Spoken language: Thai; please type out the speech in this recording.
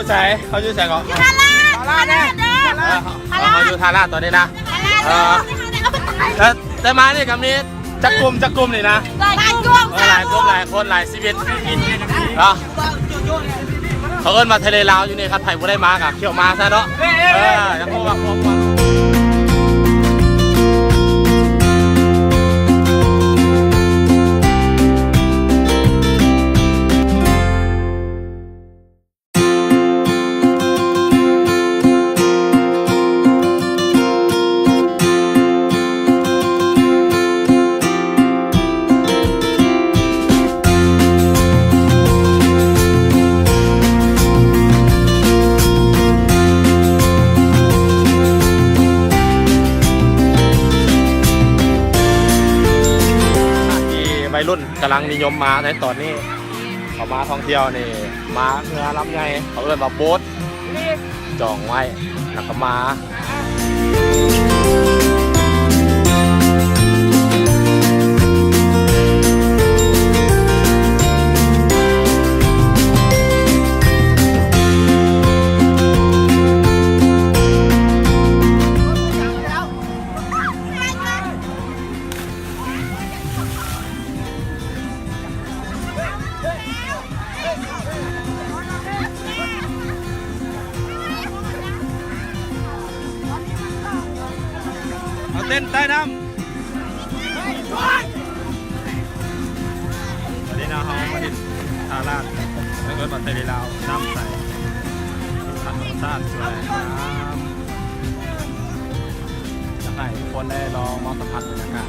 ใส่เขาอยู่ใส่ก่อน ทาราเนี่ย เขาอยู่ทาราตัวนี้นะแต่มานี่กับนี้จักกลุ่มนี่นะหลายกลุ่มหลายชีวิตเนาะเขาเอิ้นมาทะเลลาวอยู่นี่ครับไผ่บุได้มากับเขี่ยวมาซะเนาะยังพวกวัยรุ่นกำลังนิยมมาในตอนนี้เขามาท่องเที่ยวนี่มาเรือลำไยเขาเอิ้นว่าโบ๊ทจองไว้แล้วก็มาเอาเต้นใต้น้ำวันนี้นะเขามาดิทาราดแล้วก็มาเตลิลาวน้ำใสธรรมชาติสวยงามจะให้ทุกคนได้ลองมาสัมผัสบรรยากาศ